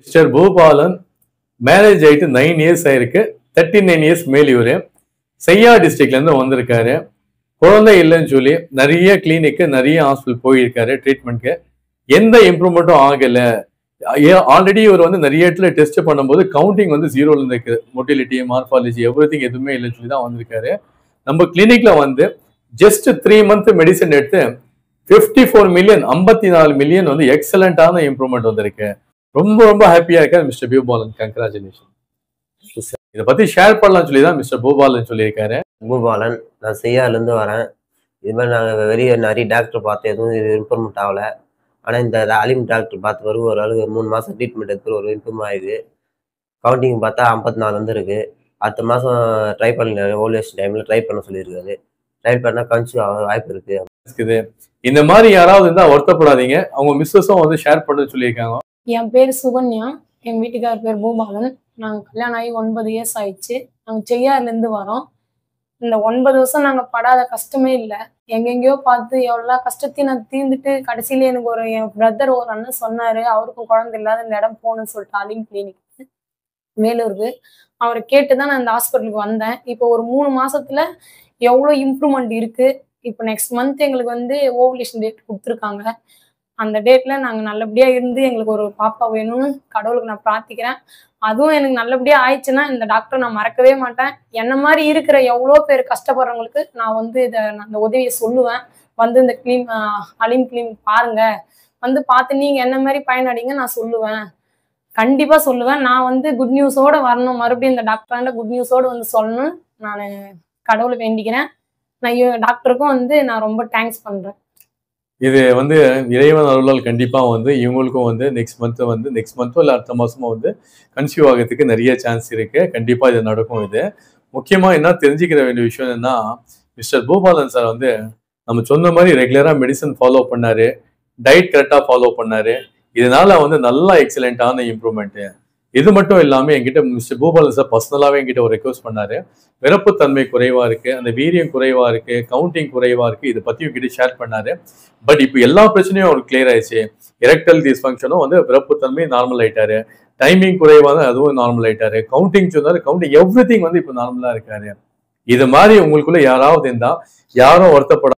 Mister Boopalan marriage ஆயிட்டு 9 years ஆயிருக்கு. 39 years மேல் இவரு. செய்யா டிஸ்ட்ரிக்ட்ல இருந்து வந்திருக்காரு. குழந்தை இல்லைன்னு சொல்லி நிறைய கிளினிக்கு நிறைய ஹாஸ்பிட்டல் போயிருக்காரு ட்ரீட்மெண்ட்க்கு. எந்த இம்ப்ரூவ்மெண்ட்டும் ஆகல. ஆல்ரெடி இவர் வந்து நிறைய இடத்துல டெஸ்ட் பண்ணும்போது கவுண்டிங் வந்து 0ல இருந்து இருக்கு. மொட்டிலிட்டி, மார்பாலஜி எவ்ரிதிங் எதுவுமே இல்லைன்னு சொல்லி தான் வந்திருக்காரு. நம்ம கிளினிக்ல வந்து ஜஸ்ட் 3 மந்த் மெடிசன் எடுத்து 54 மில்லியன் 54 மில்லியன் வந்து எக்ஸலண்டான இம்ப்ரூவ்மெண்ட் வந்திருக்கு. ரொம்ப ரொம்ப ஹாப்பியா இருக்காரு மிஸ்டர் பூபாலன். கங்க்ராச்சுலேஷன். இதை பத்தி ஷேர் பண்ணலாம்னு சொல்லி தான் மிஸ்டர் பூபாலன் சொல்லியிருக்காரு. பூபாலன், நான் செய்யாலேருந்து வரேன். இது மாதிரி நாங்கள் வெளியே நிறைய டாக்டர் பார்த்து எதுவும் இது இம்ப்ரூவ்மெண்ட் ஆகலை. ஆனால் இந்த அலிம் டாக்டர் பார்த்து வரும் ஒரு அளவுக்கு 3 மாதம் ட்ரீட்மெண்ட் எடுத்து ஒரு இம்ப்ரூவ் ஆகுது. கவுண்டிங் பார்த்தா 54 வந்துருக்கு. அடுத்த மாதம் ட்ரை பண்ண ஓல்டேஜ் டைமில் ட்ரை பண்ண சொல்லியிருக்காரு. ட்ரை பண்ணால் கன்சியூவ் ஆக வாய்ப்பு இருக்குது. இந்த மாதிரி யாராவது இருந்தால் வருத்தப்படாதீங்க. அவங்க மிஸ்ஸஸும் வந்து ஷேர் பண்ண சொல்லியிருக்காங்க. என் பேர் சுகன்யா, என் வீட்டுக்கார் பேர் பூபாலன். நாங்கள் கல்யாணம் ஆகி 9 இயர்ஸ் ஆயிடுச்சு. நாங்கள் செய்யார்லேருந்து வரோம். இந்த 9 வருஷம் நாங்கள் படாத கஷ்டமே இல்லை. எங்கெங்கேயோ பார்த்து எவ்வளோ கஷ்டத்தையும் நான் தீர்ந்துட்டு கடைசியில எனக்கு என் பிரதர் ஒரு அண்ணன் சொன்னார், அவருக்கும் குழந்தை இல்லாத இந்த இடம் போகணும்னு சொல்லிட்டு அலிம் கிளினிக் வேலூருக்கு. அவரை கேட்டு தான் நான் இந்த ஹாஸ்பிட்டலுக்கு வந்தேன். இப்போ ஒரு 3 மாசத்துல எவ்வளோ இம்ப்ரூவ்மெண்ட் இருக்கு. இப்போ நெக்ஸ்ட் மந்த் எங்களுக்கு வந்து ஓவலேஷன் டேட் கொடுத்துருக்காங்க. அந்த டேட்ல நாங்கள் நல்லபடியா இருந்து எங்களுக்கு ஒரு பாப்பா வேணும்னு கடவுளுக்கு நான் பிரார்த்திக்கிறேன். அதுவும் எனக்கு நல்லபடியா ஆயிடுச்சுன்னா இந்த டாக்டரை நான் மறக்கவே மாட்டேன். என்ன மாதிரி இருக்கிற எவ்வளோ பேர் கஷ்டப்படுறவங்களுக்கு நான் வந்து அந்த உதவியை சொல்லுவேன். வந்து இந்த அலிம் கிளினிக் பாருங்க, வந்து பார்த்து நீங்க என்ன மாதிரி பயனடைங்க நான் சொல்லுவேன். கண்டிப்பா சொல்லுவேன். நான் வந்து குட் நியூஸோட வரணும். மறுபடியும் இந்த டாக்டராண்ட குட் நியூஸோட வந்து சொல்லணும். நான் கடவுளை வேண்டிக்கிறேன். நான் டாக்டருக்கும் வந்து நான் ரொம்ப தேங்க்ஸ் பண்றேன். இது வந்து இறைவன் அருளால் கண்டிப்பா வந்து இவங்களுக்கும் வந்து நெக்ஸ்ட் மந்த்தோ இல்லை அடுத்த மாசமோ வந்து கன்சியூவ் ஆகிறதுக்கு நிறைய சான்ஸ் இருக்கு. கண்டிப்பா இது நடக்கும். இது முக்கியமா என்ன தெரிஞ்சுக்கிற வேண்டிய விஷயம் என்னன்னா, மிஸ்டர் பூபாலன் சார் வந்து நம்ம சொன்ன மாதிரி ரெகுலரா மெடிசன் ஃபாலோ பண்ணாரு, டயட் கரெக்டா ஃபாலோ பண்ணாரு. இதனால வந்து நல்லா எக்ஸலண்டான இம்ப்ரூவ்மெண்ட். இது மட்டும் இல்லாம என்கிட்ட மிஸ்டர் பூபாலன் சார் பர்சனலாவே என்கிட்ட ஒரு ரெக்வஸ்ட் பண்ணாரு. விரப்புத்தன்மை குறைவா இருக்கு, அந்த வீரியம் குறைவா இருக்கு, கவுண்டிங் குறைவா இருக்கு. இதை பத்தி என்கிட்ட ஷேர் பண்ணாரு. பட் இப்போ எல்லா பிரச்சனையும் அவருக்கு கிளியர் ஆயிடுச்சு. எரெக்டல் டிஸ்ஃபங்க்ஷனும் வந்து விரப்புத்தன்மை நார்மல் ஆயிட்டாரு, டைமிங் குறைவாக அதுவும் நார்மல் ஆயிட்டாரு, கவுண்டிங் சொன்னாரு, கவுண்டிங் எவ்ரிதிங் வந்து இப்போ நார்மலா இருக்காரு. இது மாதிரி உங்களுக்குள்ள யாராவது இருந்தா யாரும் வருத்தப்பட